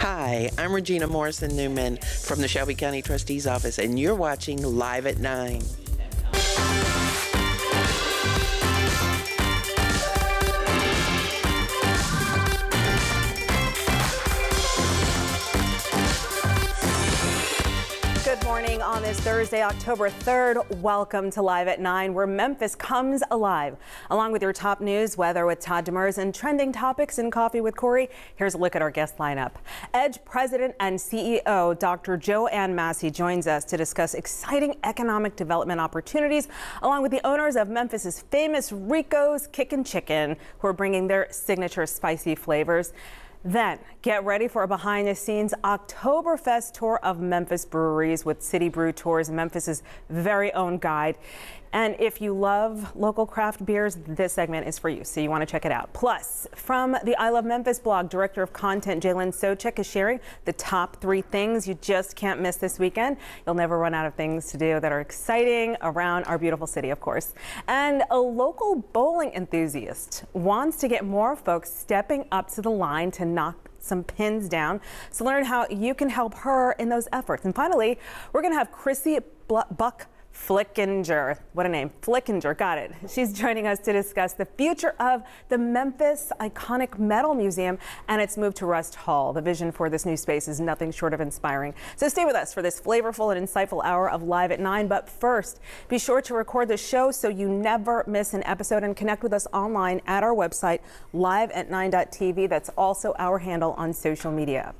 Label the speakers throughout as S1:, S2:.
S1: Hi, I'm Regina Morrison Newman from the Shelby County Trustee's Office, and you're watching Live at 9.
S2: Good morning on this Thursday, October 3rd. Welcome to Live at 9, where Memphis comes alive. Along with your top news, weather with Todd Demers, and trending topics in Coffee with Corey, here's a look at our guest lineup. Edge President and CEO Dr. Joanne Massey joins us to discuss exciting economic development opportunities, along with the owners of Memphis's famous Rico's Kickin' Chicken, who are bringing their signature spicy flavors. Then get ready for a behind-the-scenes Oktoberfest tour of Memphis breweries with City Brew Tours, Memphis's very own guide. And if you love local craft beers, this segment is for you, so you want to check it out. Plus, from the I Love Memphis blog, Director of Content Jalen Sochek is sharing the top 3 things you just can't miss this weekend. You'll never run out of things to do that are exciting around our beautiful city, of course. And a local bowling enthusiast wants to get more folks stepping up to the line to knock some pins down. So learn how you can help her in those efforts. And finally, we're going to have Chrissy Buck Flickinger. What a name. Flickinger. Got it. She's joining us to discuss the future of the Memphis Iconic Metal Museum and its move to Rust Hall. The vision for this new space is nothing short of inspiring. So stay with us for this flavorful and insightful hour of Live at 9. But first, be sure to record the show so you never miss an episode, and connect with us online at our website, liveat9.tv. That's also our handle on social media.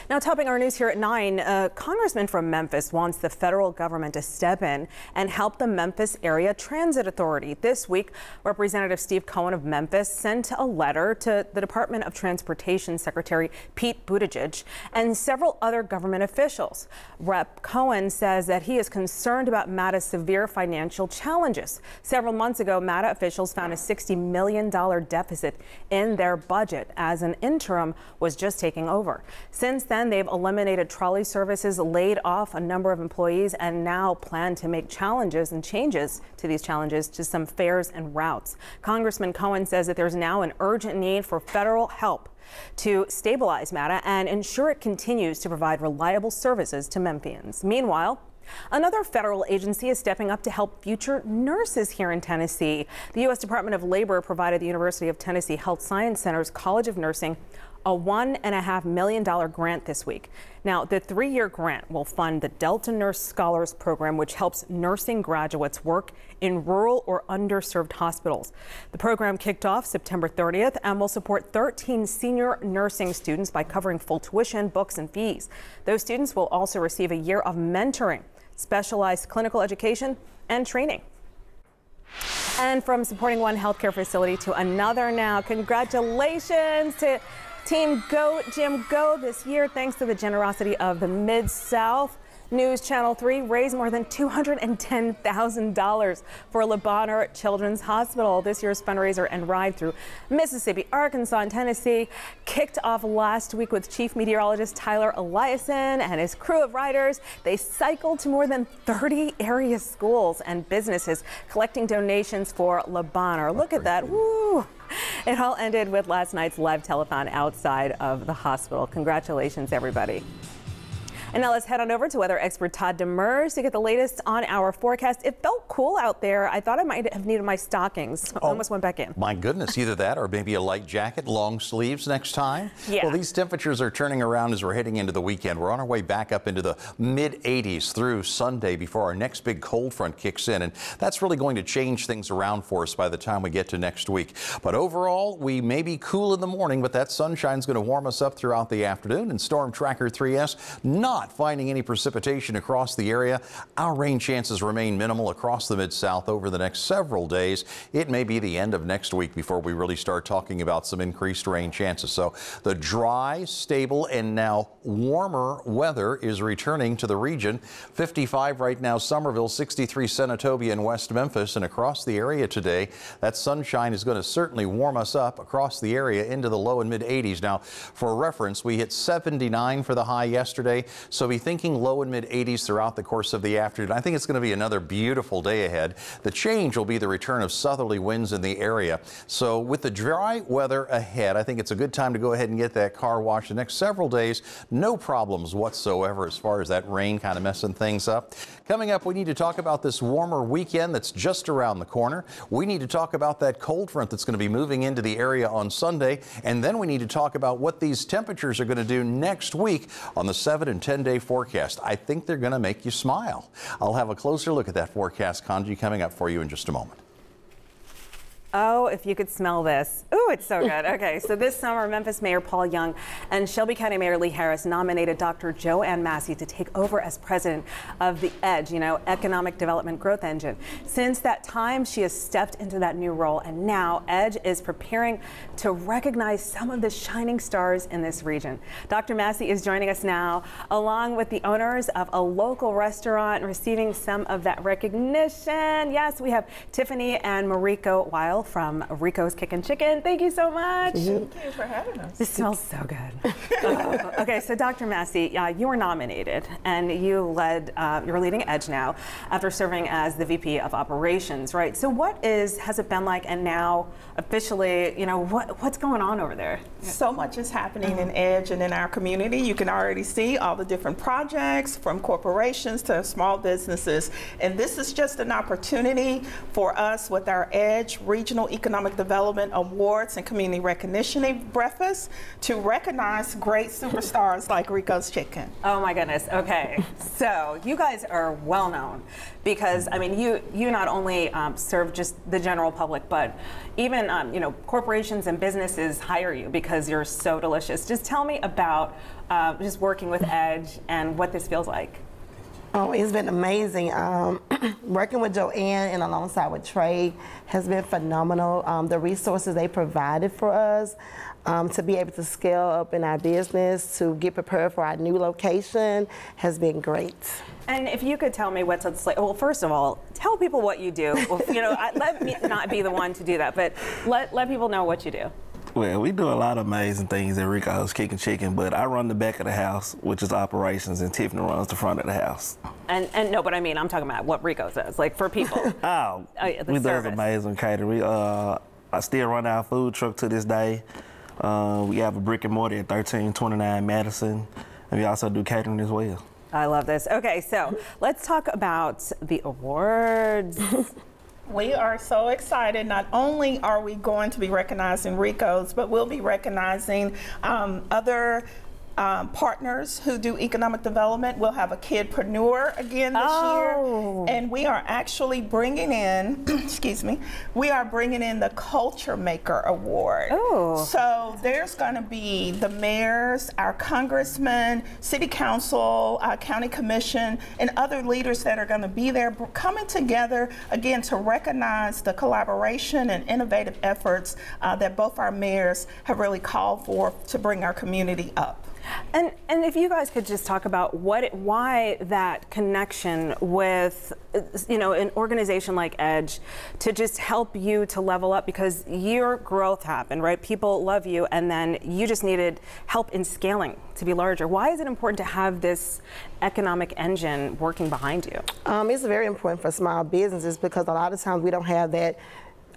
S2: Now, topping our news here at 9, a congressman from Memphis wants the federal government to step in and help the Memphis Area Transit Authority. This week, Representative Steve Cohen of Memphis sent a letter to the Department of Transportation Secretary Pete Buttigieg and several other government officials. Rep. Cohen says that he is concerned about MATA's severe financial challenges. Several months ago, MATA officials found a $60 million deficit in their budget as an interim was just taking over. Since then, they've eliminated trolley services, laid off a number of employees, and now plan to make changes to these challenges to some fares and routes. Congressman Cohen says that there's now an urgent need for federal help to stabilize MATA and ensure it continues to provide reliable services to Memphians. Meanwhile, another federal agency is stepping up to help future nurses here in Tennessee. The U.S. Department of Labor provided the University of Tennessee Health Science Center's College of Nursing a $1.5 million grant this week. Now, the 3-year grant will fund the Delta Nurse Scholars Program, which helps nursing graduates work in rural or underserved hospitals. The program kicked off September 30th and will support 13 senior nursing students by covering full tuition, books, and fees. Those students will also receive a year of mentoring, specialized clinical education, and training. And from supporting one healthcare facility to another now, congratulations to Team GOAT Jim Go this year, thanks to the generosity of the Mid-South. News Channel 3 raised more than $210,000 for Le Bonheur Children's Hospital. This year's fundraiser and ride through Mississippi, Arkansas, and Tennessee kicked off last week with Chief Meteorologist Tyler Eliason and his crew of riders. They cycled to more than 30 area schools and businesses collecting donations for Le Bonheur. Look at that. Woo! It all ended with last night's live telethon outside of the hospital. Congratulations, everybody. And now let's head on over to weather expert Todd Demers to get the latest on our forecast. It felt cool out there. I thought I might have needed my stockings. Almost went back in.
S3: My goodness, either that or maybe a light jacket, long sleeves next time.
S2: Yeah.
S3: Well, these temperatures are turning around as we're heading into the weekend. We're on our way back up into the mid-80s through Sunday before our next big cold front kicks in. And that's really going to change things around for us by the time we get to next week. But overall, we may be cool in the morning, but that sunshine's going to warm us up throughout the afternoon. And Storm Tracker 3S not finding any precipitation across the area. Our rain chances remain minimal across the Mid-South over the next several days. It may be the end of next week before we really start talking about some increased rain chances. So the dry, stable, and now warmer weather is returning to the region. 55 right now, Somerville, 63 Senatobia and West Memphis, and across the area today, that sunshine is going to certainly warm us up across the area into the low and mid 80s. Now, for reference, we hit 79 for the high yesterday, So be thinking low and mid 80s throughout the course of the afternoon. I think it's going to be another beautiful day ahead. The change will be the return of southerly winds in the area. So with the dry weather ahead, I think it's a good time to go ahead and get that car washed. The next several days, no problems whatsoever as far as that rain kind of messing things up. Coming up, we need to talk about this warmer weekend that's just around the corner. We need to talk about that cold front that's going to be moving into the area on Sunday. And then we need to talk about what these temperatures are going to do next week on the 7 and 10-day forecast. I think they're going to make you smile. I'll have a closer look at that forecast, Kanji, coming up for you in just a moment.
S2: Oh, if you could smell this. Ooh, it's so good. Okay, so this summer, Memphis Mayor Paul Young and Shelby County Mayor Lee Harris nominated Dr. Joanne Massey to take over as president of the EDGE, Economic Development Growth Engine. Since that time, she has stepped into that new role, and now EDGE is preparing to recognize some of the shining stars in this region. Dr. Massey is joining us now, along with the owners of a local restaurant receiving some of that recognition. Yes, we have Tiffany and Mariko Weil from Rico's Kickin' Chicken. Thank you so much.
S4: Thank you for having us.
S2: This smells so good. Okay, so Dr. Massey, you were nominated, and you're leading EDGE now after serving as the VP of Operations, right? So what has it been like, and now officially, what's going on over there?
S4: So much is happening in EDGE and in our community. You can already see all the different projects from corporations to small businesses, and this is just an opportunity for us with our EDGE Regional Economic Development Awards and Community Recognition Breakfast to recognize great superstars like Rico's Chicken.
S2: Oh my goodness. Okay, so you guys are well known because you not only serve just the general public, but even corporations and businesses hire you because you're so delicious. Just tell me about just working with EDGE and what this feels like.
S5: Oh, it's been amazing. Working with Joanne and alongside with Trey has been phenomenal. The resources they provided for us to be able to scale up in our business, to get prepared for our new location has been great.
S2: And if you could tell me what's like, well, first of all, tell people what you do. Let me not be the one to do that, but let people know what you do.
S6: Well, we do a lot of amazing things at Rico's Kickin' Chicken, but I run the back of the house, which is operations, and Tiffany runs the front of the house.
S2: And no, but I'm talking about what Rico's does, like for people.
S6: We do amazing catering. I still run our food truck to this day. We have a brick and mortar at 1329 Madison, and we also do catering as well.
S2: I love this. Okay, so let's talk about the awards.
S4: We are so excited. Not only are we going to be recognizing Rico's, but we'll be recognizing other partners who do economic development. We'll have a kidpreneur again this year, and we are actually bringing in, excuse me, we are bringing in the Culture Maker Award. So there's going to be the mayors, our congressmen, city council, county commission, and other leaders that are going to be there coming together again to recognize the collaboration and innovative efforts that both our mayors have really called for to bring our community up.
S2: And if you guys could just talk about why that connection with an organization like EDGE to just help you to level up, because your growth happened, right? People love you, and then you just needed help in scaling to be larger. Why is it important to have this economic engine working behind you?
S5: It's very important for small businesses because a lot of times we don't have that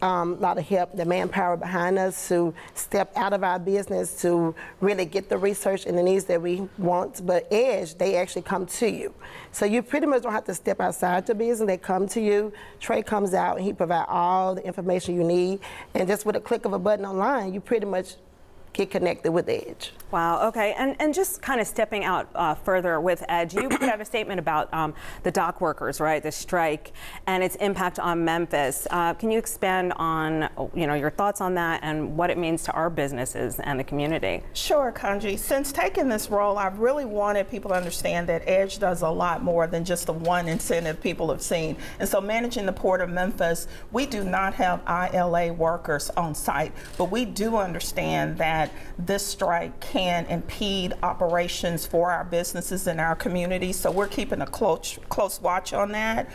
S5: lot of help, the manpower behind us to step out of our business to really get the research and the needs that we want. But EDGE, they actually come to you. So you pretty much don't have to step outside the business. They come to you. Trey comes out and he provides all the information you need. And just with a click of a button online, you pretty much get connected with EDGE.
S2: Wow, okay, and just kind of stepping out further with EDGE, you have a statement about the dock workers, right, the strike, and its impact on Memphis. Can you expand on, your thoughts on that and what it means to our businesses and the community?
S4: Sure, Kanji. Since taking this role, I've really wanted people to understand that EDGE does a lot more than just the one incentive people have seen. And so managing the Port of Memphis, we do not have ILA workers on site, but we do understand that that this strike can impede operations for our businesses in our community. So we're keeping a close watch on that,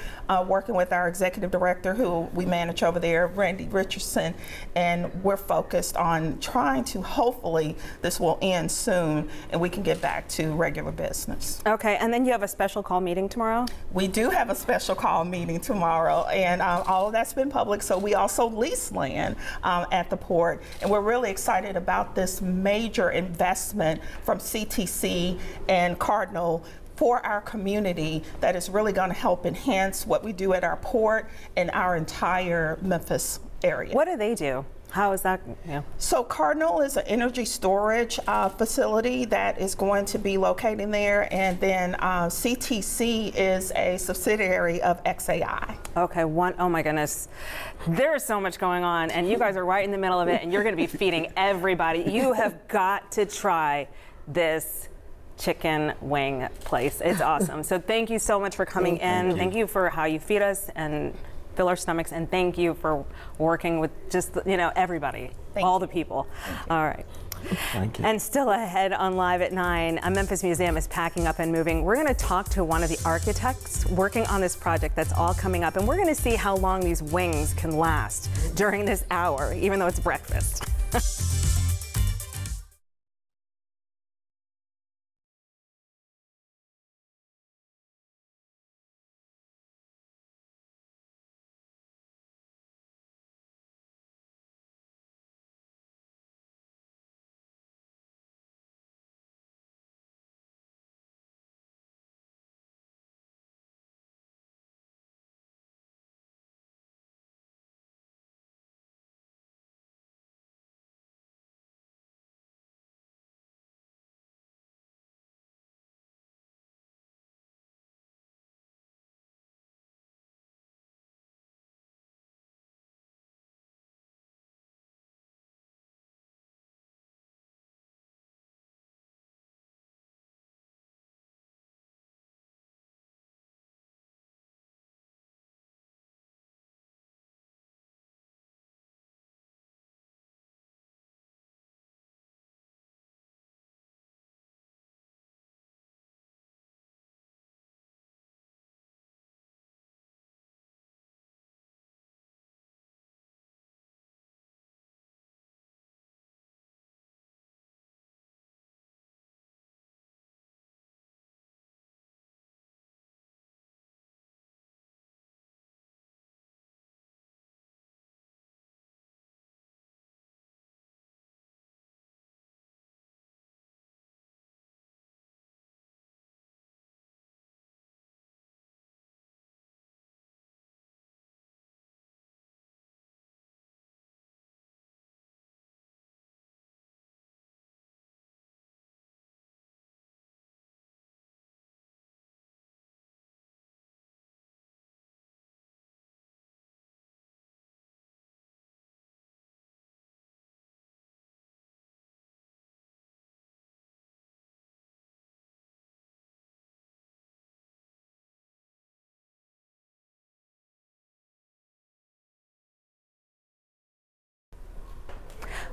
S4: working with our executive director who we manage over there, Randy Richardson, and we're focused on trying to hopefully this will end soon and we can get back to regular business.
S2: Okay, and then you have a special call meeting tomorrow?
S4: We do have a special call meeting tomorrow, and all of that's been public. So we also lease land at the port, and we're really excited about this major investment from CTC and Cardinal for our community that is really going to help enhance what we do at our port and our entire Memphis area.
S2: What do they do? How is that? Yeah.
S4: So Cardinal is an energy storage facility that is going to be located there, and then CTC is a subsidiary of XAI.
S2: Okay, oh my goodness. There's so much going on, and you guys are right in the middle of it, and you're going to be feeding everybody. You have got to try this chicken wing place. It's awesome. So thank you so much for coming in. Thank you for how you feed us and fill our stomachs, and thank you for working with just, everybody, all the people. All right.
S6: Thank you.
S2: And still ahead on Live at 9, a Memphis Museum is packing up and moving. We're going to talk to one of the architects working on this project that's all coming up, and we're going to see how long these wings can last during this hour, even though it's breakfast.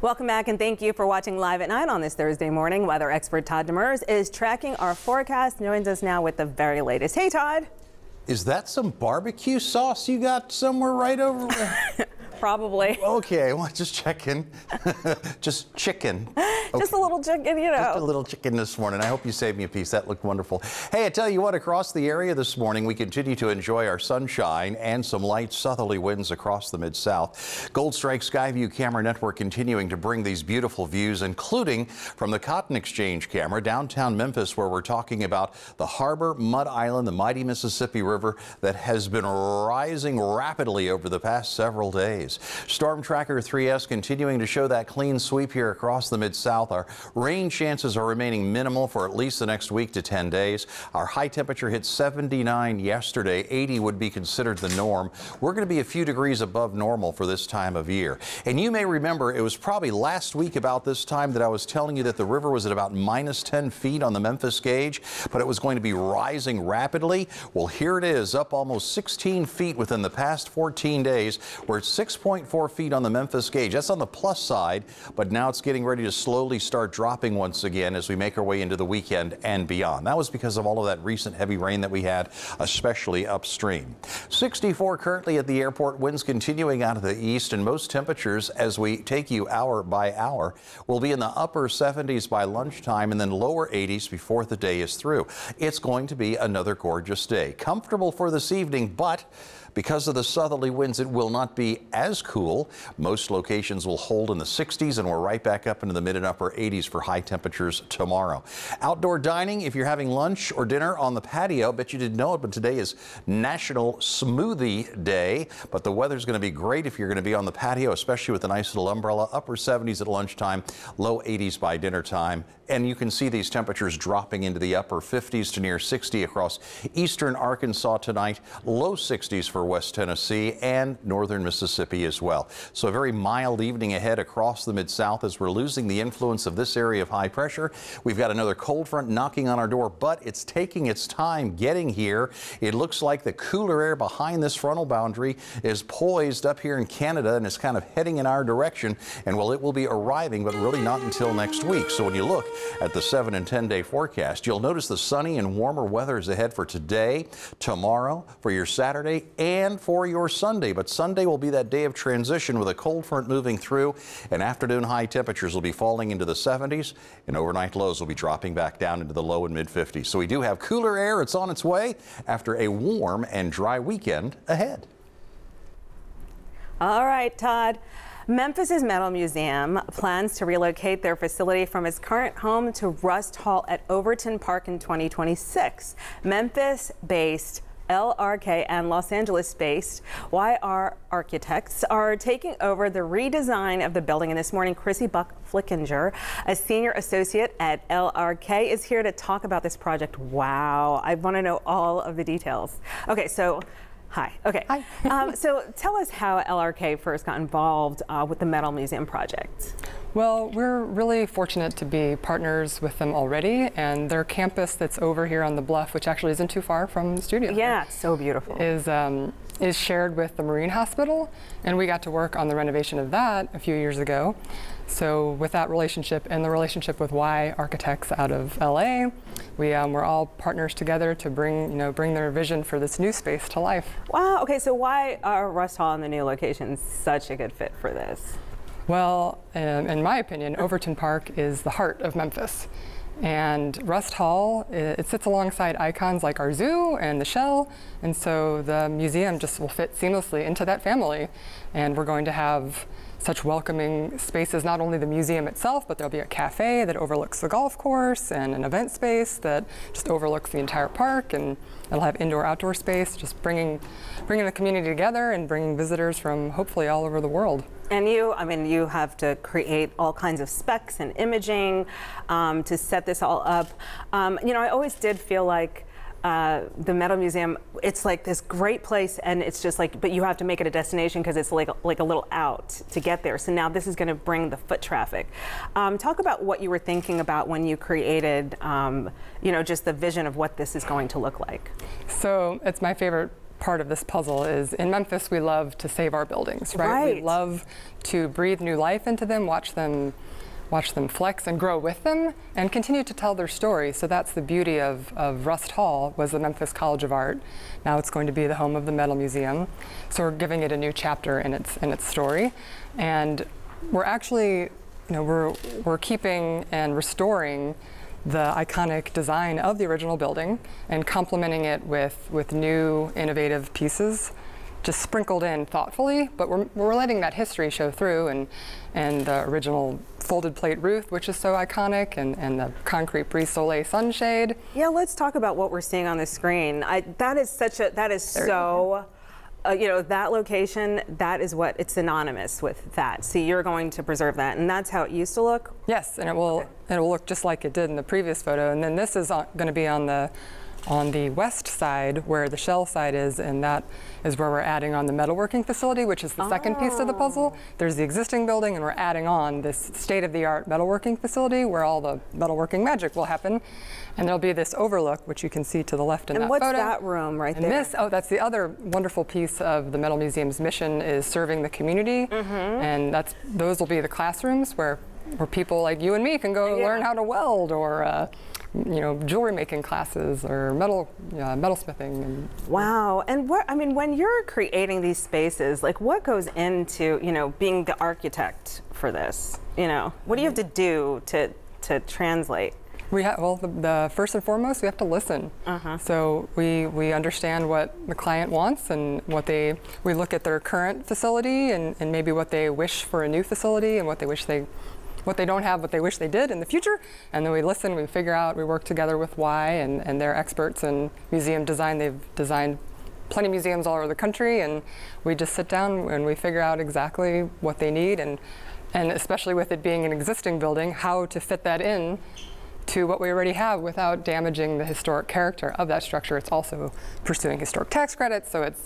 S2: Welcome back, and thank you for watching Live at 9 on this Thursday morning. Weather expert Todd Demers is tracking our forecast, joins us now with the very latest. Hey, Todd.
S3: Is that some barbecue sauce you got somewhere right over there?
S2: Probably.
S3: Okay, well, just checking. Just chicken. Okay.
S2: Just a little chicken,
S3: Just a little chicken this morning. I hope you saved me a piece. That looked wonderful. Hey, I tell you what, across the area this morning, we continue to enjoy our sunshine and some light southerly winds across the Mid-South. Gold Strike Skyview Camera Network continuing to bring these beautiful views, including from the Cotton Exchange camera, downtown Memphis, where we're talking about the harbor, Mud Island, the mighty Mississippi River that has been rising rapidly over the past several days. Storm Tracker 3S continuing to show that clean sweep here across the Mid-South. Our rain chances are remaining minimal for at least the next week to 10 days. Our high temperature hit 79 yesterday. 80 would be considered the norm. We're going to be a few degrees above normal for this time of year. And you may remember it was probably last week about this time that I was telling you that the river was at about minus 10 feet on the Memphis gauge, but it was going to be rising rapidly. Well, here it is, up almost 16 feet within the past 14 days. We're at 6 6.4 feet on the Memphis gauge. That's on the plus side, but now it's getting ready to slowly start dropping once again as we make our way into the weekend and beyond. That was because of all of that recent heavy rain that we had, especially upstream. 64 currently at the airport, winds continuing out of the east, and most temperatures as we take you hour by hour will be in the upper 70s by lunchtime and then lower 80s before the day is through. It's going to be another gorgeous day. Comfortable for this evening, but because of the southerly winds, it will not be as cool. Most locations will hold in the 60s, and we're right back up into the mid and upper 80s for high temperatures tomorrow. Outdoor dining, if you're having lunch or dinner on the patio, bet you didn't know it, but today is National Smoothie Day. But the weather's going to be great if you're going to be on the patio, especially with a nice little umbrella. Upper 70s at lunchtime, low 80s by dinner time. And you can see these temperatures dropping into the upper 50s to near 60 across eastern Arkansas tonight, low 60s for West Tennessee and northern Mississippi as well. So a very mild evening ahead across the Mid-South as we're losing the influence of this area of high pressure. We've got another cold front knocking on our door, but it's taking its time getting here. It looks like the cooler air behind this frontal boundary is poised up here in Canada and is kind of heading in our direction. And well, it will be arriving, but really not until next week. So when you look at the 7 and 10 day forecast, you'll notice the sunny and warmer weather is ahead for today, tomorrow, for your Saturday, and for your Sunday. But Sunday will be that day of transition with a cold front moving through, and afternoon high temperatures will be falling into the 70s, and overnight lows will be dropping back down into the low and mid 50s. So we do have cooler air. It's on its way after a warm and dry weekend ahead.
S2: All right, Todd. Memphis's Metal Museum plans to relocate their facility from its current home to Rust Hall at Overton Park in 2026. Memphis-based LRK and Los Angeles-based YR Architects are taking over the redesign of the building. And this morning, Chrissy Buck-Flickinger, a senior associate at LRK, is here to talk about this project. Wow, I want to know all of the details. Okay, so hi. Okay. Hi. So tell us how LRK first got involved with the Metal Museum project.
S7: Well, we're really fortunate to be partners with them already, and their campus that's over here on the bluff, which actually isn't too far from the studio.
S2: Yeah, it's so beautiful.
S7: Is shared with the Marine Hospital, and we got to work on the renovation of that a few years ago. So with that relationship and the relationship with Y Architects out of LA, we're all partners together to bring their vision for this new space to life.
S2: Wow. Okay. So why are Rust Hall and the new location such a good fit for this?
S7: Well, in my opinion, Overton Park is the heart of Memphis. And Rust Hall, it sits alongside icons like our zoo and the Shell, and so the museum just will fit seamlessly into that family. And we're going to have such welcoming spaces, not only the museum itself, but there'll be a cafe that overlooks the golf course and an event space that just overlooks the entire park, and it'll have indoor-outdoor space, just bringing the community together and bringing visitors from hopefully all over the world.
S2: And you have to create all kinds of specs and imaging to set this all up. I always did feel like the Metal Museum, it's like this great place, and it's just like, but you have to make it a destination because it's like a little out to get there. So now this is going to bring the foot traffic. Talk about what you were thinking about when you created, just the vision of what this is going to look like.
S7: So it's my favorite part of this puzzle is in Memphis, we love to save our buildings, right? We love to breathe new life into them, watch them flex and grow with them, and continue to tell their story. So that's the beauty of Rust Hall, was the Memphis College of Art. Now it's going to be the home of the Metal Museum. So we're giving it a new chapter in its story. And we're actually, we're keeping and restoring the iconic design of the original building and complementing it with new innovative pieces, just sprinkled in thoughtfully, but we're letting that history show through, and the original folded plate roof, which is so iconic, and the concrete brise soleil sunshade.
S2: Yeah, let's talk about what we're seeing on the screen. That is that location, that is what it's synonymous with that. So you're going to preserve that, and that's how it used to look?
S7: Yes, and it will look just like it did in the previous photo. And then this is going to be on the on the west side where the shell side is, and that is where we're adding on the metalworking facility, which is the second piece of the puzzle. There's the existing building, and we're adding on this state-of-the-art metalworking facility where all the metalworking magic will happen. And there'll be this overlook, which you can see to the left in that photo.
S2: And what's that room right there?
S7: That's the other wonderful piece of the Metal Museum's mission, is serving the community. And those will be the classrooms where people like you and me can go learn how to weld, or jewelry making classes, or metalsmithing.
S2: Wow. And when you're creating these spaces, like what goes into, being the architect for this? What do you have to do to translate?
S7: The first and foremost, we have to listen. So we understand what the client wants and we look at their current facility and maybe what they wish for a new facility, and what they don't have, what they wish they did in the future. And then we listen, we figure out, we work together with Y and they're experts in museum design. They've designed plenty of museums all over the country, and we just sit down and we figure out exactly what they need, and especially with it being an existing building, how to fit that in to what we already have without damaging the historic character of that structure. It's also pursuing historic tax credits, so it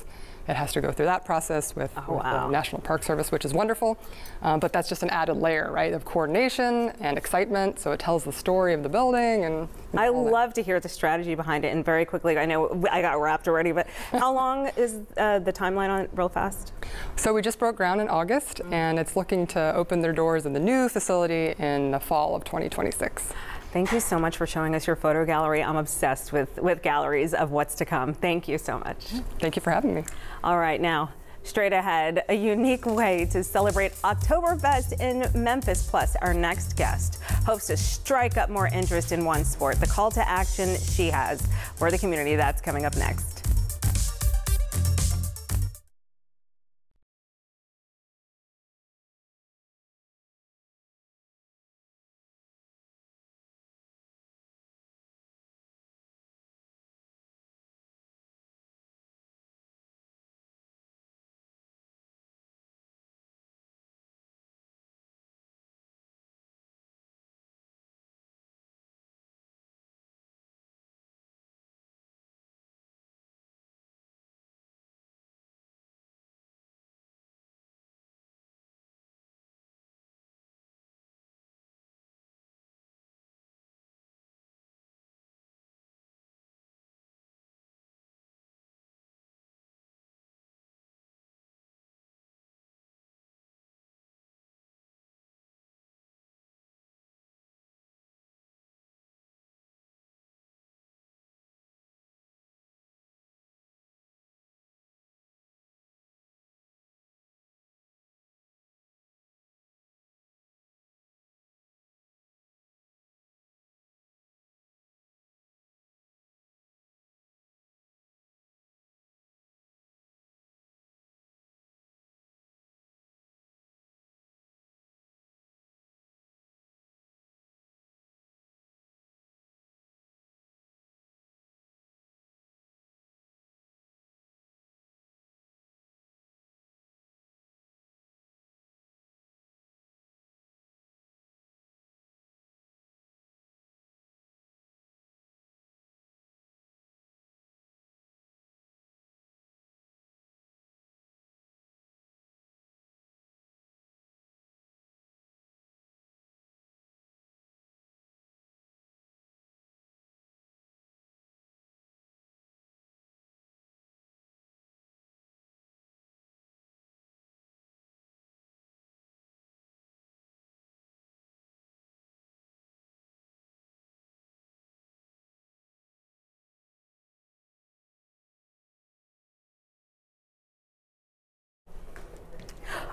S7: has to go through that process with the National Park Service, which is wonderful. But that's just an added layer, right, of coordination and excitement. So it tells the story of the building. And
S2: I love to hear the strategy behind it. And very quickly, I know I got wrapped already, but how long is the timeline on it, real fast?
S7: So we just broke ground in August, and it's looking to open their doors in the new facility in the fall of 2026.
S2: Thank you so much for showing us your photo gallery. I'm obsessed with galleries of what's to come. Thank you so much.
S7: Thank you for having me.
S2: All right, now, straight ahead, a unique way to celebrate Oktoberfest in Memphis. Plus, our next guest hopes to strike up more interest in one sport, the call to action she has for the community. That's coming up next.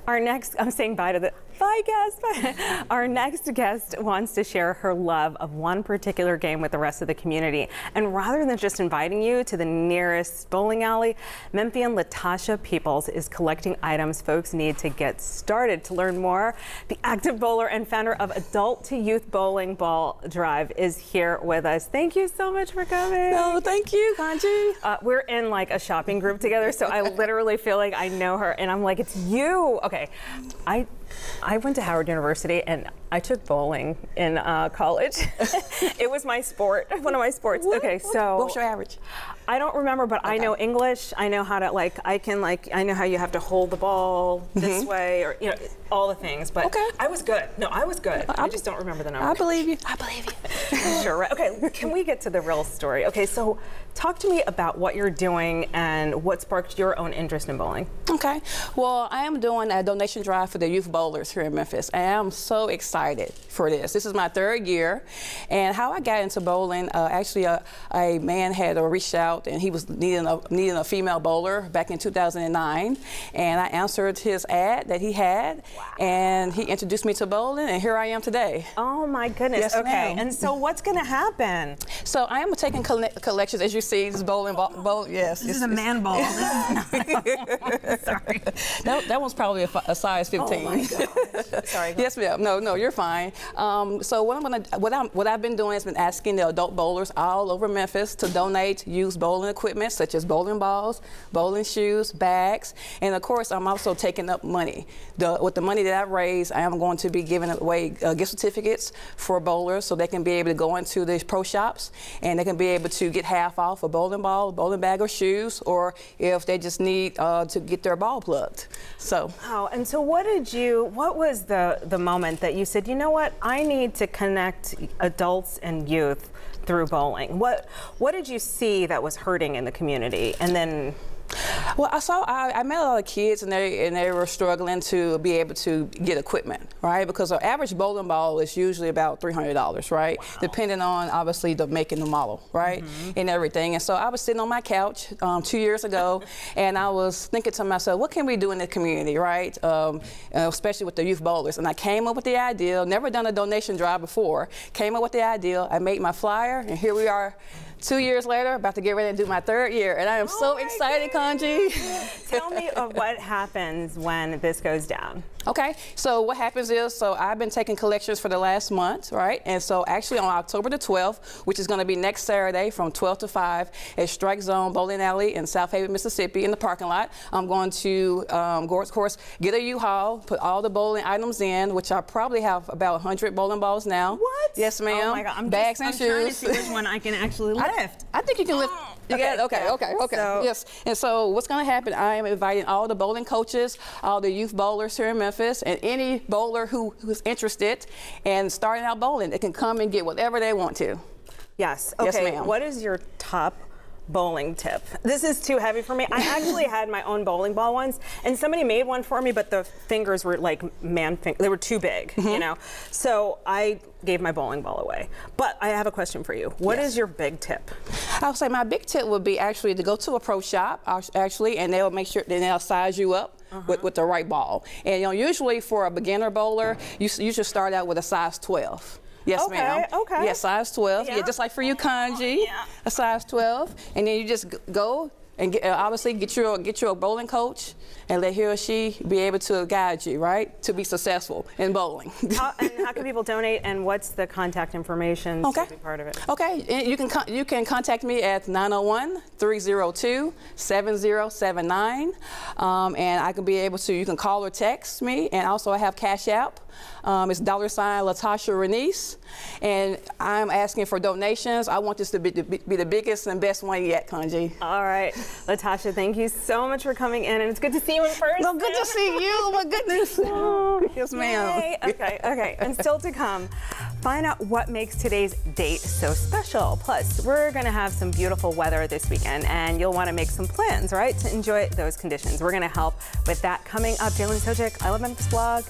S2: I'm saying bye to the bye guest. Bye. Our next guest wants to share her love of one particular game with the rest of the community. And rather than just inviting you to the nearest bowling alley, Memphian Latasha Peoples is collecting items folks need to get started. To learn more, the active bowler and founder of Adult to Youth Bowling Ball Drive is here with us. Thank you so much for coming.
S8: No, thank you, Kanji.
S2: We're in like a shopping group together, so I literally feel like I know her, and I'm like, it's you. Okay, I went to Howard University, and I took bowling in college. It was my sport, one of my sports. Okay, so
S8: what's your average?
S2: I don't remember, but I know English. I know how to I know how you have to hold the ball this way, or all the things. But I was good. No, I was good. I just don't remember the numbers.
S8: I believe you. I believe you.
S2: Sure. Right. Okay. Can we get to the real story? Okay. So, talk to me about what you're doing and what sparked your own interest in bowling.
S8: Okay. Well, I am doing a donation drive for the youth bowlers here in Memphis, and I'm so excited for this. This is my 3rd year, and how I got into bowling, actually, a man had reached out, and he was needing a female bowler back in 2009, and I answered his ad that he had, and he introduced me to bowling, and here I am today.
S2: Oh my goodness.
S8: Yes,
S2: okay.
S8: ma'am.
S2: And so, what's going to happen?
S8: So I am taking collections, as you see, this bowling ball. Yes.
S2: This is a man ball. Sorry.
S8: That one's probably a size 15.
S2: Oh my gosh. Sorry.
S8: Yes, ma'am. No, you're fine. So what I've been doing has been asking the adult bowlers all over Memphis to donate used bowling equipment such as bowling balls, bowling shoes, bags, and of course I'm also taking up money. With the money that I raise, I am going to be giving away gift certificates for bowlers so they can be able to go into the pro shops and they can be able to get half off a bowling ball, bowling bag, or shoes, or if they just need to get their ball plugged. So.
S2: Oh, and so what was the moment that you said, you know what, I need to connect adults and youth through bowling? What did you see that was hurting in the community? And then
S8: Well, I met a lot of kids, and they were struggling to be able to get equipment, right? Because an average bowling ball is usually about $300, right? Wow. Depending on obviously the make and the model, right? And everything. And so I was sitting on my couch 2 years ago, and I was thinking to myself, what can we do in the community, right? Especially with the youth bowlers. And I came up with the idea. Never done a donation drive before. Came up with the idea. I made my flyer, and here we are. 2 years later, about to get ready to do my 3rd year, and I am so excited, Kanji.
S2: Tell me of what happens when this goes down.
S8: Okay, so what happens is, so I've been taking collections for the last month, right? And so actually on October the 12th, which is going to be next Saturday from 12 to 5 at Strike Zone Bowling Alley in South Haven, Mississippi, in the parking lot, I'm going to, of course, get a U-Haul, put all the bowling items in, which I probably have about 100 bowling balls now.
S2: What?
S8: Yes, ma'am.
S2: Oh my God,
S8: Bags and shoes.
S2: I'm trying to see which one I can actually lift.
S8: I think you can lift. You got it? Okay. So, yes. And so what's going to happen, I am inviting all the bowling coaches, all the youth bowlers here in Memphis, and any bowler who's interested in starting out bowling, they can come and get whatever they want to.
S2: Yes. Okay.
S8: Yes, ma'am.
S2: What is your top bowling tip? This is too heavy for me. I actually had my own bowling ball once, and somebody made one for me, but the fingers were like they were too big, you know? So I gave my bowling ball away. But I have a question for you. What is your big tip?
S8: I would say my big tip would be actually to go to a pro shop, actually, and they'll make sure, then they'll size you up with the right ball. And usually for a beginner bowler, you should start out with a size 12. Yes, ma'am.
S2: Okay.
S8: Yeah, size 12. Yeah, just like for you, Kanji, a size 12. And then you just go and obviously get you a bowling coach and let he or she be able to guide you, right, to be successful in bowling.
S2: How can people donate, and what's the contact information to be part of it?
S8: Okay, and you can contact me at 901-302-7079, and I can be able to. You can call or text me, and also I have Cash App. It's $ Latasha Renice, and I'm asking for donations. I want this to be the biggest and best one yet, Kanji.
S2: All right, Latasha, thank you so much for coming in, and it's good to see you in person.
S8: Well, good to see you. Oh my goodness. Yes, ma'am.
S2: Okay. And still to come, find out what makes today's date so special. Plus, we're going to have some beautiful weather this weekend, and you'll want to make some plans, right, to enjoy those conditions. We're going to help with that coming up. Jalen Sojek, I Love Memphis blog.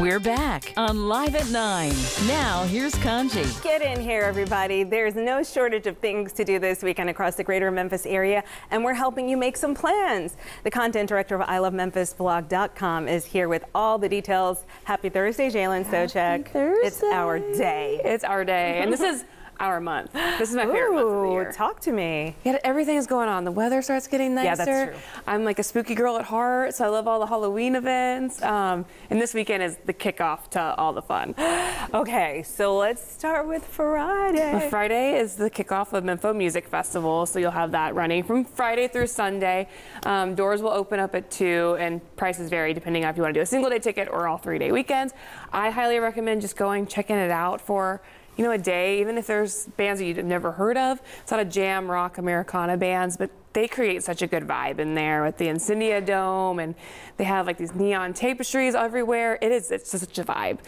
S9: We're back on Live at 9. Now, here's Kanji.
S2: Get in here, everybody. There's no shortage of things to do this weekend across the greater Memphis area, and we're helping you make some plans. The content director of ILoveMemphisBlog.com is here with all the details. Happy Thursday, Jalen Socek. It's our day.
S10: It's our day, and this is our month. This is my favorite month of the year.
S2: Talk to me.
S10: Yeah, everything is going on. The weather starts getting nicer.
S2: Yeah, that's true.
S10: I'm like a spooky girl at heart, so I love all the Halloween events. And this weekend is the kickoff to all the fun.
S2: Okay, so let's start with Friday.
S10: Well, Friday is the kickoff of Mempho Music Festival, so you'll have that running from Friday through Sunday. Doors will open up at 2, and prices vary depending on if you want to do a single-day ticket or all 3-day weekends. I highly recommend just going, checking it out for a day, even if there's bands that you've never heard of. It's not a jam, rock, Americana bands, but they create such a good vibe in there with the Incendia Dome, and they have like these neon tapestries everywhere. It's just such a vibe.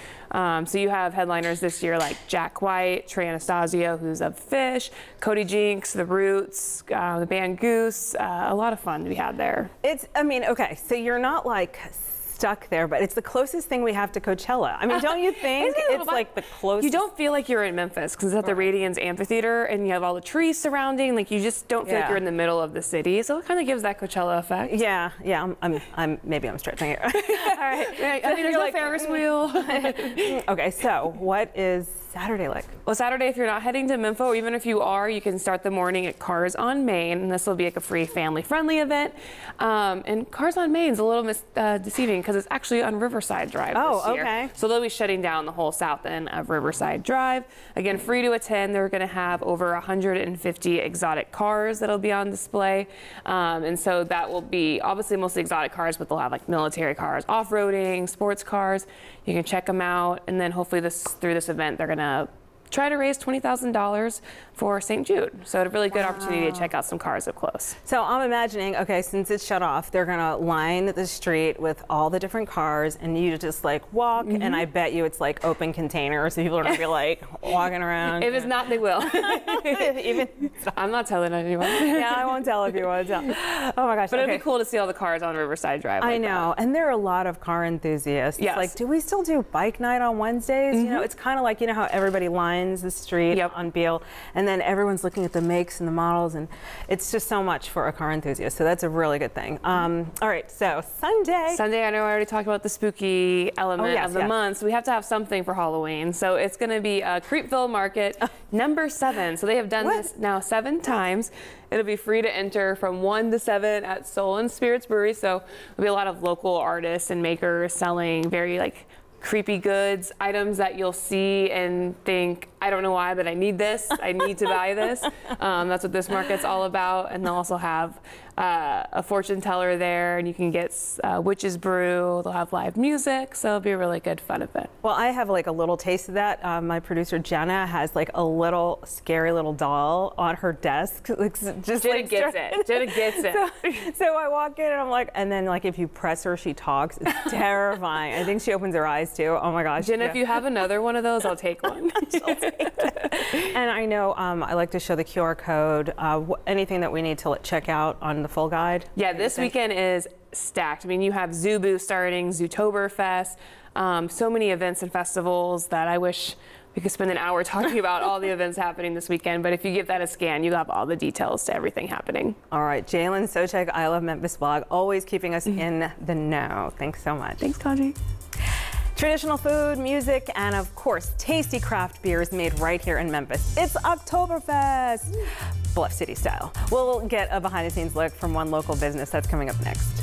S10: So you have headliners this year like Jack White, Trey Anastasio, who's of Fish, Cody Jinks, The Roots, the band Goose. A lot of fun to be had there.
S2: Okay, so you're not like stuck there, but it's the closest thing we have to Coachella. I mean, don't you think it's like the closest?
S10: You don't feel like you're in Memphis because it's at the Radiance Amphitheater and you have all the trees surrounding. Like you just don't feel like you're in the middle of the city. So it kind of gives that Coachella effect.
S2: Yeah. Maybe I'm stretching it. All right.
S10: I mean, there's no Ferris wheel.
S2: Okay, so what is Saturday like?
S10: Well, Saturday, if you're not heading to Mempho, or even if you are, you can start the morning at Cars on Main, and this will be like a free family-friendly event. And Cars on Main is a little deceiving because it's actually on Riverside Drive this year.
S2: Okay.
S10: So they'll be shutting down the whole south end of Riverside Drive. Again, free to attend. They're going to have over 150 exotic cars that'll be on display. And so that will be obviously mostly exotic cars, but they'll have like military cars, off-roading, sports cars. You can check them out, and then hopefully through this event, they're going to try to raise $20,000 for St. Jude. So it's a really good opportunity to check out some cars up close.
S2: So I'm imagining, okay, since it's shut off, they're gonna line the street with all the different cars, and you just like walk, and I bet you it's like open containers, so people are gonna be like walking around.
S10: If it's not, they will. I'm not telling anyone.
S2: Yeah, I won't tell if you want to tell. Oh my gosh.
S10: But it'd be cool to see all the cars on Riverside Drive.
S2: I know, and there are a lot of car enthusiasts.
S10: Yes.
S2: Like, do we still do bike night on Wednesdays? You know, it's kind of like, you know how everybody lines the street on Beale, and then everyone's looking at the makes and the models, and it's just so much for a car enthusiast. So that's a really good thing. All right, so Sunday.
S10: I know I already talked about the spooky element of the month, so we have to have something for Halloween. So it's going to be Creepville Market number 7. So they have done this now 7 times. It'll be free to enter from 1 to 7 at Soul and Spirits Brewery. So there'll be a lot of local artists and makers selling very like creepy goods, items that you'll see and think, I don't know why, but I need this. I need to buy this. That's what this market's all about. And they'll also have a fortune teller there, and you can get witch's brew. They'll have live music, so it'll be a really good fun event.
S2: Well, I have like a little taste of that. My producer Jenna has like a little scary little doll on her desk.
S10: Jenna gets it. Jenna gets it.
S2: So I walk in and I'm like, and then like if you press her, she talks. It's terrifying. I think she opens her eyes too. Oh my gosh.
S10: Jenna, if you have another one of those, I'll take one.
S2: And I know I like to show the QR code. Anything that we need to check out on the full guide?
S10: Yeah, this weekend is stacked. I mean, you have Zubu starting, Zootoberfest, so many events and festivals that I wish we could spend an hour talking about all the events happening this weekend. But if you give that a scan, you have all the details to everything happening.
S2: All right, Jalen Socek, I Love Memphis blog, always keeping us in the know. Thanks so much.
S10: Thanks, Kanji.
S2: Traditional food, music, and of course, tasty craft beers made right here in Memphis. It's Oktoberfest, Bluff City style. We'll get a behind-the-scenes look from one local business. That's coming up next.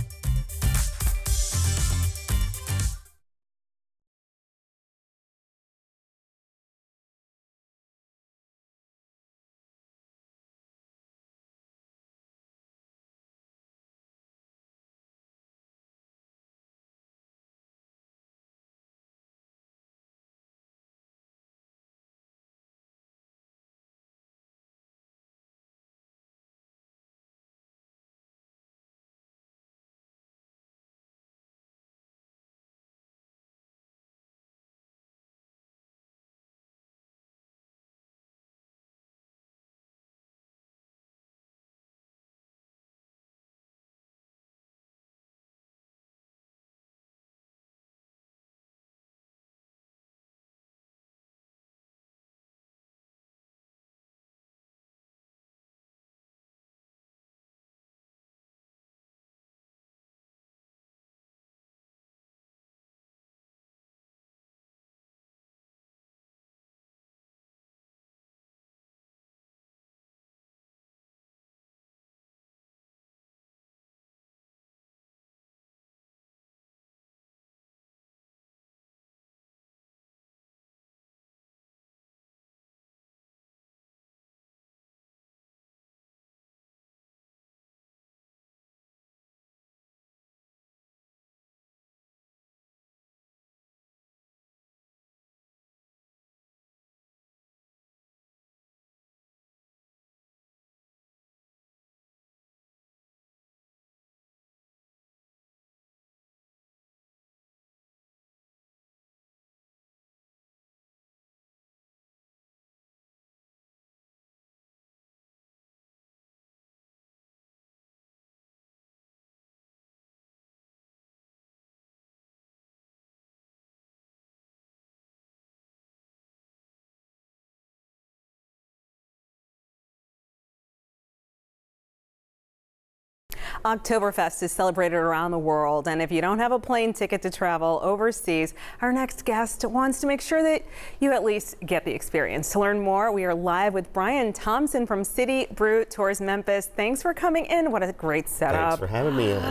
S2: Oktoberfest is celebrated around the world, and if you don't have a plane ticket to travel overseas, our next guest wants to make sure that you at least get the experience. To learn more, we are live with Brian Thompson from City Brew Tours Memphis. Thanks for coming in. What a great setup.
S11: Thanks for having me in.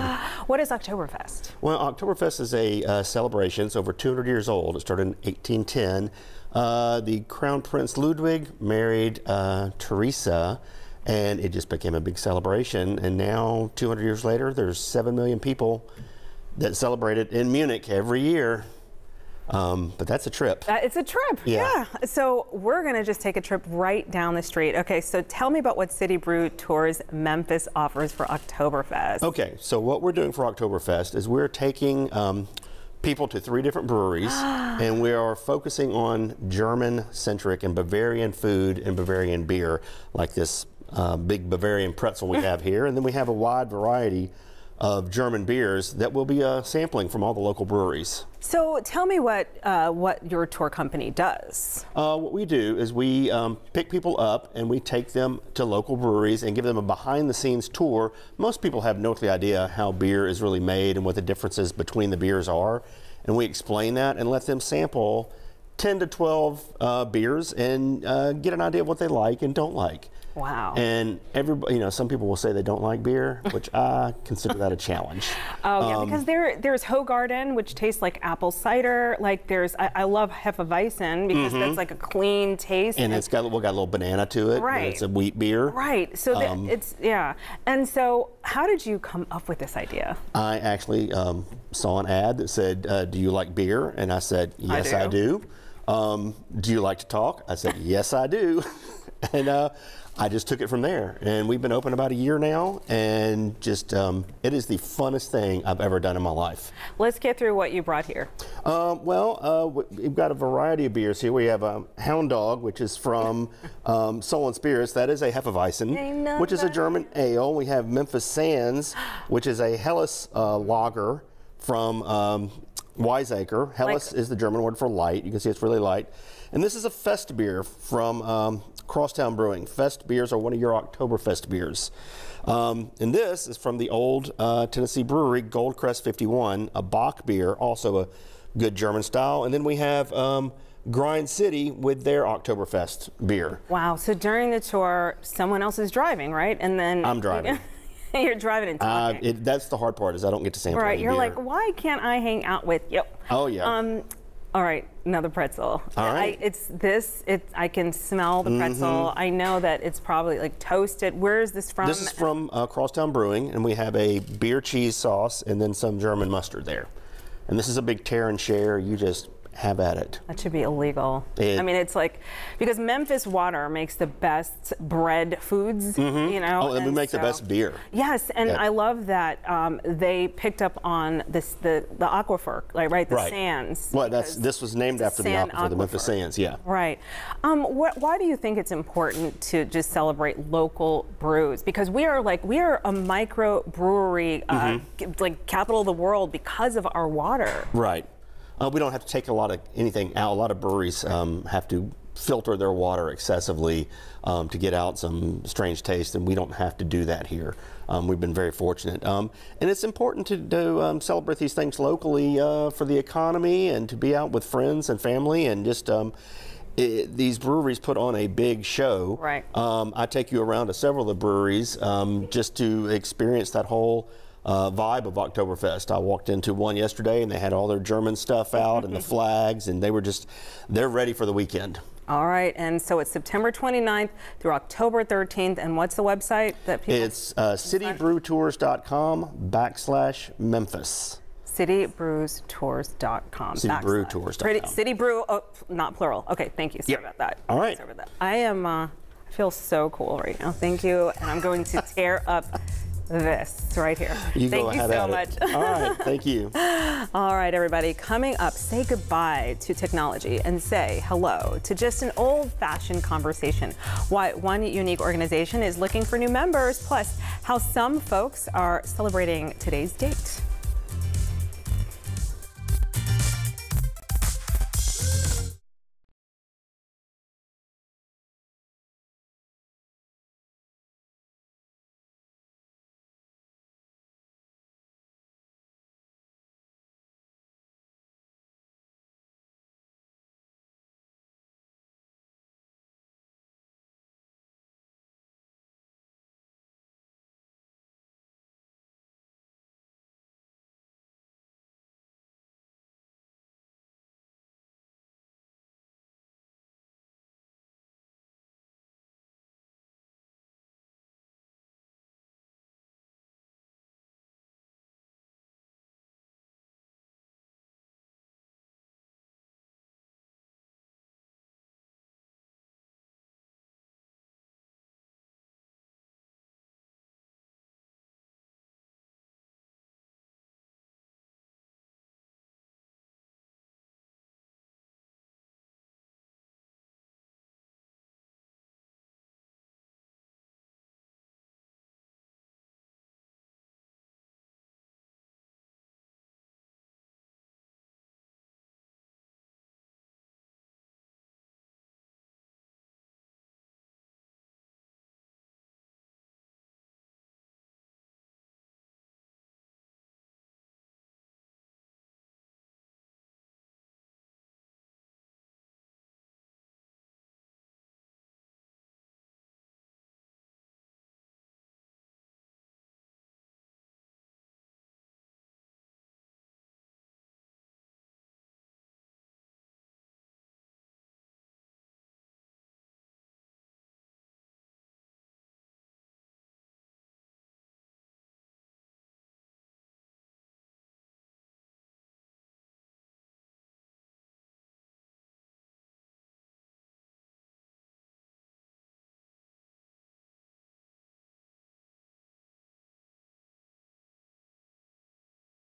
S2: What is Oktoberfest?
S11: Well, Oktoberfest is a celebration. It's over 200 years old. It started in 1810. The Crown Prince Ludwig married Teresa, and it just became a big celebration. And now, 200 years later, there's 7 million people that celebrate it in Munich every year. But that's a trip.
S2: It's a trip, yeah. So we're going to just take a trip right down the street. Okay, so tell me about what City Brew Tours Memphis offers for Oktoberfest.
S11: Okay, so what we're doing for Oktoberfest is we're taking people to 3 different breweries, and we are focusing on German-centric and Bavarian food and Bavarian beer, like this big Bavarian pretzel we have here. And then we have a wide variety of German beers that we'll be sampling from all the local breweries.
S2: So tell me what your tour company does.
S11: What we do is we pick people up and we take them to local breweries and give them a behind-the-scenes tour. Most people have no idea how beer is really made and what the differences between the beers are, and we explain that and let them sample 10 to 12 beers and get an idea of what they like and don't like.
S2: Wow.
S11: And everybody, some people will say they don't like beer, which I consider that a challenge.
S2: Oh, yeah, because there's Hoegaarden, which tastes like apple cider. Like I love Hefeweizen because that's like a clean taste.
S11: And we got a little banana to it.
S2: Right.
S11: It's a wheat beer.
S2: Right. So yeah. And so how did you come up with this idea?
S11: I actually saw an ad that said, do you like beer? And I said, yes, I do. Do you like to talk? I said, yes, I do. And I just took it from there, and we've been open about a year now, and just it is the funnest thing I've ever done in my life.
S2: Let's get through what you brought here.
S11: We've got a variety of beers here. We have Hound Dog, which is from Soul and Spirits. That is a Hefeweizen, which is a German ale. We have Memphis Sands, which is a Helles lager from Wiseacre. Helles is the German word for light. You can see it's really light. And this is a Fest beer from Crosstown Brewing. Fest beers are one of your Oktoberfest beers. And this is from the old Tennessee brewery, Goldcrest 51, a Bock beer, also a good German style. And then we have Grind City with their Oktoberfest beer.
S2: Wow, so during the tour, someone else is driving, right? And then
S11: I'm driving.
S2: You're driving and talking.
S11: That's the hard part, is I don't get to sample any
S2: You're
S11: beer.
S2: like, why can't I hang out with you?
S11: Oh, yeah.
S2: All right, another pretzel.
S11: All right.
S2: I can smell the pretzel. I know that it's probably like toasted. Where is this from?
S11: This is from Crosstown Brewing, and we have a beer cheese sauce and then some German mustard there. And this is a big tear and share. You just have at it.
S2: That should be illegal. I mean, it's like, because Memphis water makes the best bread foods,
S11: Oh, and we make the best beer.
S2: Yes, and I love that they picked up on the aquifer, right? The sands.
S11: Well, this was named after the aquifer, the Memphis Sands, yeah.
S2: Right. Why do you think it's important to just celebrate local brews? Because we are a micro brewery, like capital of the world because of our water.
S11: Right. We don't have to take anything out. A lot of breweries have to filter their water excessively to get out some strange taste, and we don't have to do that here. We've been very fortunate. And it's important to celebrate these things locally for the economy and to be out with friends and family, and just these breweries put on a big show.
S2: Right.
S11: I take you around to several of the breweries just to experience that whole vibe of Oktoberfest. I walked into one yesterday and they had all their German stuff out and the flags, and they're ready for the weekend.
S2: All right, and so it's September 29th through October 13th, and what's the website that people?
S11: It's citybrewtours.com/Memphis.
S2: Citybrewtours.com.
S11: Citybrewtours.com.
S2: City Brew, not plural. Okay, thank you. Sorry about that.
S11: All right.
S2: Sorry about that. I feel so cool right now. Thank you, and I'm going to tear up this right here. Thank you so much.
S11: All right, thank you.
S2: All right, everybody, coming up, say goodbye to technology and say hello to just an old-fashioned conversation. Why one unique organization is looking for new members, plus how some folks are celebrating today's date.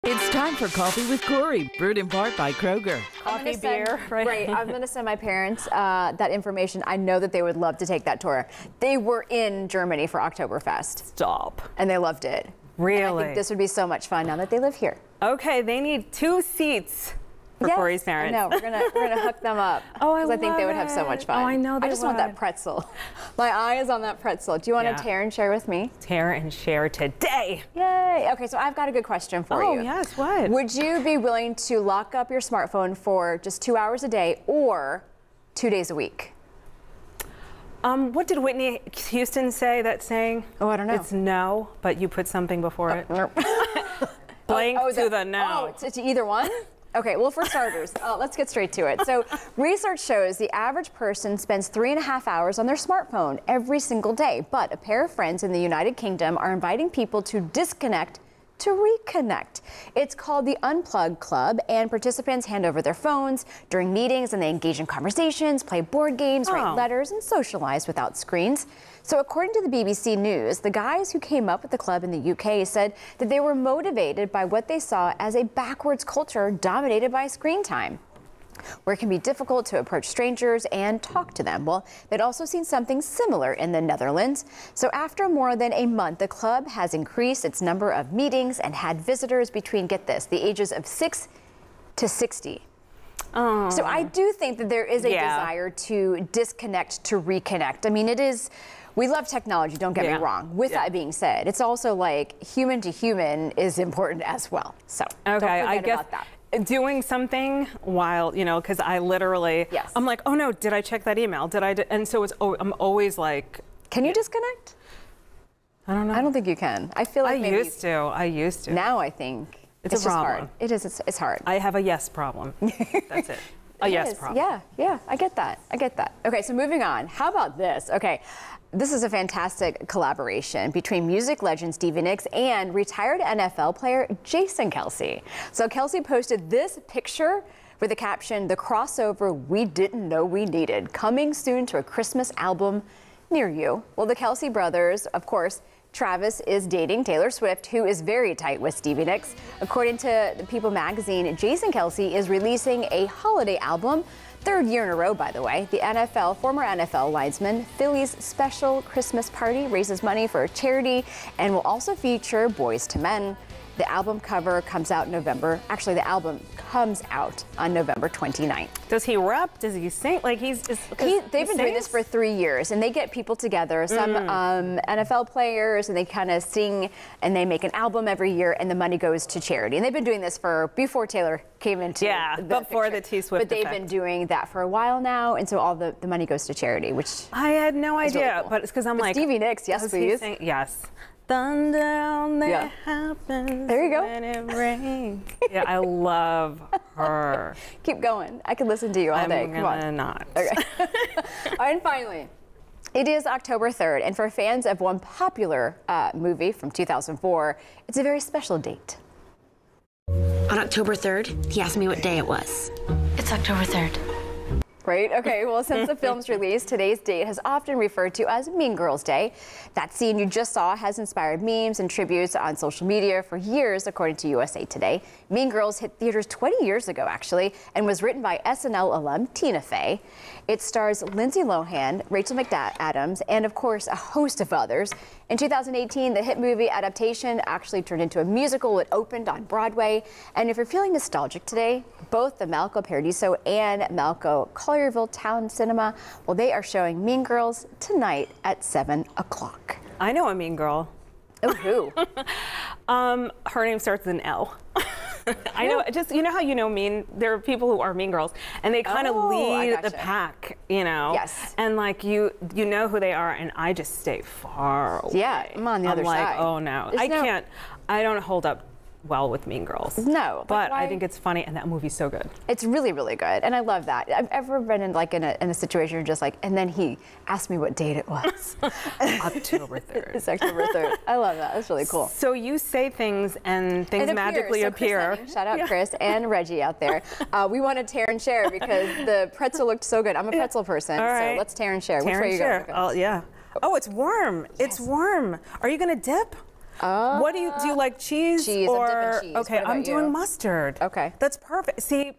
S9: It's time for Coffee with Corey, brewed in part by Kroger.
S2: Coffee, beer, right?
S12: Right. I'm going to send my parents that information. I know that they would love to take that tour. They were in Germany for Oktoberfest.
S2: Stop.
S12: And they loved it.
S2: Really?
S12: And I think this would be so much fun now that they live here.
S2: Okay, they need 2 seats for Corey's parents.
S12: I know. We're gonna hook them up.
S2: Oh, I
S12: think they would have so much fun.
S2: Oh, I know they
S12: I just want that pretzel. My eye is on that pretzel. Do you want to tear and share with me?
S2: Tear and share today.
S12: Yay. Okay, so I've got a good question for you.
S2: Oh, yes, what?
S12: Would you be willing to lock up your smartphone for just 2 hours a day or 2 days a week?
S2: What did Whitney Houston say, that saying?
S12: Oh, I don't know.
S2: It's no, but you put something before it. Blank to the no.
S12: Oh, to either one? Okay, well, for starters, let's get straight to it. So research shows the average person spends 3.5 hours on their smartphone every single day. But a pair of friends in the United Kingdom are inviting people to disconnect to reconnect. It's called the Unplug Club, and participants hand over their phones during meetings, and they engage in conversations, play board games, write letters, and socialize without screens. So according to the BBC News, the guys who came up with the club in the UK said that they were motivated by what they saw as a backwards culture dominated by screen time, where it can be difficult to approach strangers and talk to them. Well, they'd also seen something similar in the Netherlands. So after more than a month, the club has increased its number of meetings and had visitors between, get this, the ages of 6 to 60.
S2: Oh.
S12: So I do think that there is a desire to disconnect to reconnect. I mean, it is, we love technology, don't get me wrong. With that being said, it's also like human to human is important as well. So don't forget about that.
S2: Doing something while, you know, because I literally, I'm like, oh no, did I check that email? And so I'm always like.
S12: Can you disconnect?
S2: I don't know.
S12: I don't think you can. I feel like maybe
S2: I used to.
S12: Now I think
S2: it's a problem.
S12: Hard. It is. It's hard.
S2: I have a yes problem. That's it. A yes problem.
S12: Yeah. I get that. Okay, so moving on. How about this? Okay. This is a fantastic collaboration between music legend Stevie Nicks and retired NFL player Jason Kelce. So Kelce posted this picture with the caption, "The crossover we didn't know we needed, coming soon to a Christmas album near you." Well, the Kelce brothers, of course, Travis is dating Taylor Swift, who is very tight with Stevie Nicks. According to the People magazine, Jason Kelce is releasing a holiday album. 3rd year in a row, by the way. The former NFL linesman, Philly's special Christmas party raises money for a charity and will also feature Boyz II Men. The album cover comes out in November. Actually, the album comes out on November 29th.
S2: Does he rap? Does he sing? Like they've
S12: been doing this for 3 years, and they get people together, some NFL players, and they kind of sing, and they make an album every year, and the money goes to charity. And they've been doing this before Taylor came into
S2: before the T-Swift
S12: But they've been doing that for a while now, and so all the money goes to charity, which
S2: I had no idea.
S12: Really cool.
S2: But it's because I'm like
S12: Stevie Nicks, yes please.
S2: Yes. Thunder on there happens.
S12: There you go.
S2: When it rains. Yeah, I love her.
S12: Keep going. I could listen to you all day. Come on.
S2: Not.
S12: Okay. And finally, it is October 3rd, and for fans of one popular movie from 2004, it's a very special date.
S13: On October 3rd, he asked me what day it was. It's October 3rd.
S12: Right? Okay, well, since the film's release, today's date has often referred to as Mean Girls Day. That scene you just saw has inspired memes and tributes on social media for years, according to USA Today. Mean Girls hit theaters 20 years ago, actually, and was written by SNL alum Tina Fey. It stars Lindsay Lohan, Rachel McAdams, and of course, a host of others. In 2018, the hit movie adaptation actually turned into a musical. It opened on Broadway. And if you're feeling nostalgic today, both the Malco Paradiso and Malco Collierville Town Cinema, well, they are showing Mean Girls tonight at 7 o'clock.
S2: I know a mean girl.
S12: Oh, who?
S2: Her name starts with an L. I know, just, you know how you know mean, there are people who are mean girls, and they kind of lead the pack, you know?
S12: Yes.
S2: And like, you know who they are, and I just stay far away.
S12: Yeah, I'm on the other side.
S2: I'm like, oh no. I don't hold up well with Mean Girls.
S12: No.
S2: But I think it's funny, and that movie's so good.
S12: It's really, really good, and I love that. I've ever been in a situation where just like, and then he asked me what date it was.
S2: October 3rd.
S12: It's October 3rd. I love that. That's really cool.
S2: So you say things, and things magically appear.
S12: Shout out Chris and Reggie out there. We want to tear and share because the pretzel looked so good. I'm a pretzel person, so let's tear and share. Which way you go?
S2: Oh, yeah. Oh, it's warm. Yes. It's warm. Are you going to dip? What do you like, cheese?
S12: Cheese,
S2: or
S12: I'm dipping cheese.
S2: Okay,
S12: What about
S2: I'm doing
S12: you?
S2: mustard.
S12: Okay.
S2: That's perfect. See,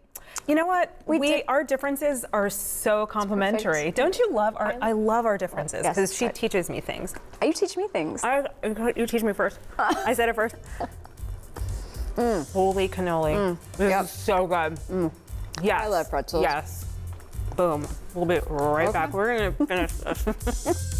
S2: you know what? Our differences are so complementary. Don't you love our? I love our differences
S12: Yes,
S2: because she teaches me things.
S12: You teach me things.
S2: You teach me first. I said it first. Holy cannoli! This is so good. Yes.
S12: I love pretzels.
S2: Yes. Boom. We'll be right back. We're gonna finish this.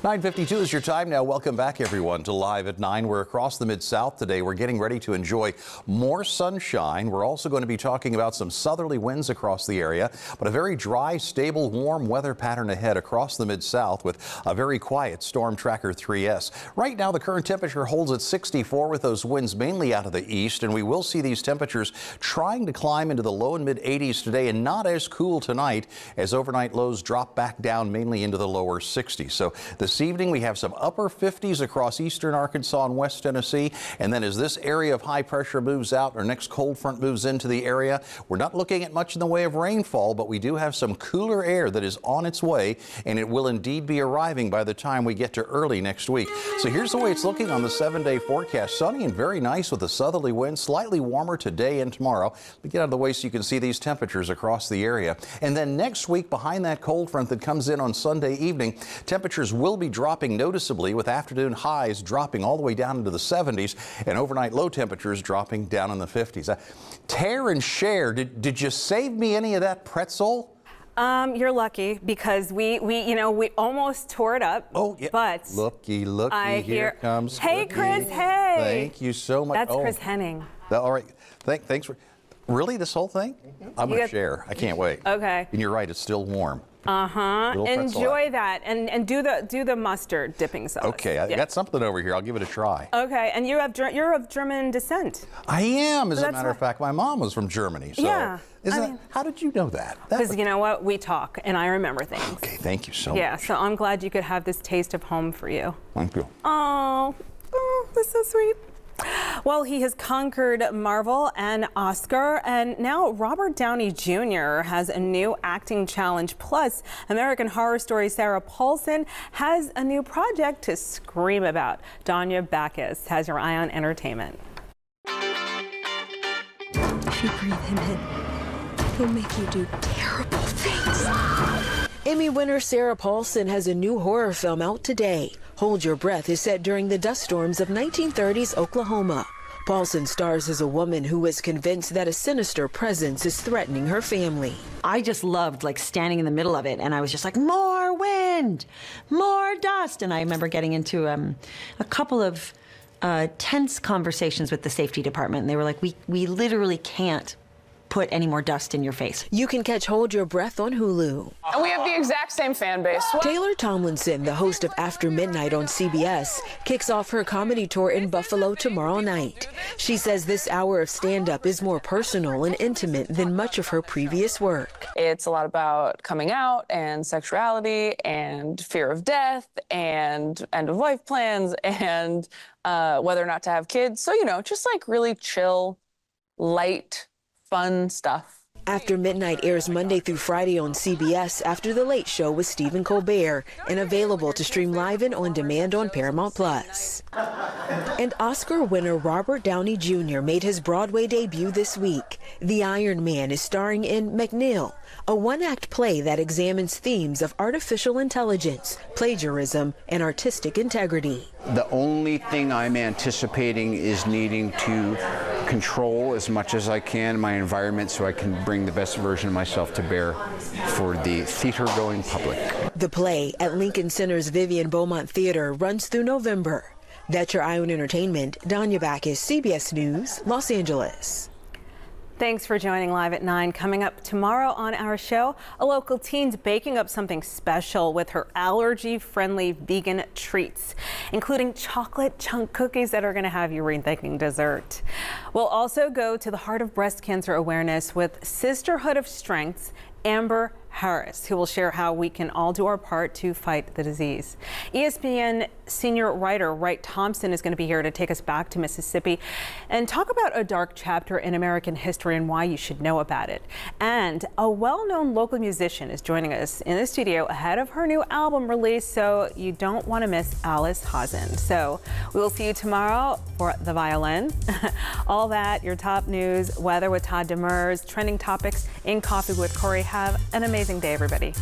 S3: .952 is your time now. Welcome back, everyone, to Live at 9. We're across the Mid-South today. We're getting ready to enjoy more sunshine. We're also going to be talking about some southerly winds across the area, but a very dry, stable, warm weather pattern ahead across the Mid-South with a very quiet Storm Tracker 3S. Right now, the current temperature holds at 64 with those winds mainly out of the east, and we will see these temperatures trying to climb into the low and mid-80s today and not as cool tonight as overnight lows drop back down mainly into the lower 60s. So this evening, we have some upper 50s across eastern Arkansas and West Tennessee. And then as this area of high pressure moves out, our next cold front moves into the area, we're not looking at much in the way of rainfall, but we do have some cooler air that is on its way, and it will indeed be arriving by the time we get to early next week. So here's the way it's looking on the 7-day forecast. Sunny and very nice with a southerly wind, slightly warmer today and tomorrow. Let me get out of the way so you can see these temperatures across the area. And then next week, behind that cold front that comes in on Sunday evening, temperatures will be dropping noticeably, with afternoon highs dropping all the way down into the 70s and overnight low temperatures dropping down in the 50s. Tear and share, did you save me any of that pretzel?
S2: You're lucky because we almost tore it up.
S3: Oh, yeah.
S2: But
S3: looky, here comes.
S2: Hey,
S3: Cookie.
S2: Chris, hey.
S3: Thank you so much.
S2: That's Chris Henning.
S3: All right. Thanks for. Really, this whole thing? I'm going to share. I can't wait.
S2: Okay.
S3: And you're right, it's still warm.
S2: Enjoy that and do the mustard dipping sauce.
S3: Okay, I got something over here. I'll give it a try.
S2: Okay, and you're of German descent.
S3: I am, as a matter of fact. My mom was from Germany. So
S2: yeah.
S3: How did you know that?
S2: Because you know what? We talk, and I remember things.
S3: Okay, thank you so much.
S2: Yeah, so I'm glad you could have this taste of home for you.
S3: Thank you.
S2: Oh, that's so sweet. Well, he has conquered Marvel and Oscar, and now Robert Downey Jr. has a new acting challenge. Plus, American Horror Story Sarah Paulson has a new project to scream about. Danya Backus has your eye on entertainment.
S14: If you breathe him in, he'll make you do terrible things. Emmy winner Sarah Paulson has a new horror film out today. Hold Your Breath is set during the dust storms of 1930s Oklahoma. Paulson stars as a woman who is convinced that a sinister presence is threatening her family.
S15: I just loved like standing in the middle of it, and I was just like, more wind, more dust. And I remember getting into a couple of tense conversations with the safety department, and they were like, we literally can't put any more dust in your face.
S14: You can catch Hold Your Breath on Hulu.
S16: And we have the exact same fan base.
S14: Taylor Tomlinson, the host of After Midnight on CBS, kicks off her comedy tour in Buffalo tomorrow night. She says this hour of stand-up is more personal and intimate than much of her previous work.
S16: It's a lot about coming out and sexuality and fear of death and end-of-life plans and whether or not to have kids. So, you know, just like really chill, light, fun stuff.
S14: After Midnight airs Monday through Friday on CBS after The Late Show with Stephen Colbert, and available to stream live and on demand on Paramount Plus. And Oscar winner Robert Downey Jr. made his Broadway debut this week. The Iron Man is starring in McNeil, a one-act play that examines themes of artificial intelligence, plagiarism, and artistic integrity.
S17: The only thing I'm anticipating is needing to control as much as I can my environment so I can bring the best version of myself to bear for the theater-going public.
S14: The play at Lincoln Center's Vivian Beaumont Theater runs through November. That's your Eye on Entertainment. Danya Backus, CBS News, Los Angeles.
S2: Thanks for joining Live at 9. Coming up tomorrow on our show, a local teen's baking up something special with her allergy-friendly vegan treats, including chocolate chunk cookies that are going to have you rethinking dessert. We'll also go to the Heart of Breast Cancer Awareness with Sisterhood of Strength's Amber Harris, who will share how we can all do our part to fight the disease. ESPN senior writer Wright Thompson is going to be here to take us back to Mississippi and talk about a dark chapter in American history and why you should know about it. And a well-known local musician is joining us in the studio ahead of her new album release, so you don't want to miss Alice Hazen. So we will see you tomorrow for The Violin. All that, your top news, weather with Todd Demers, trending topics in Coffee with Corey. Have an amazing day, everybody.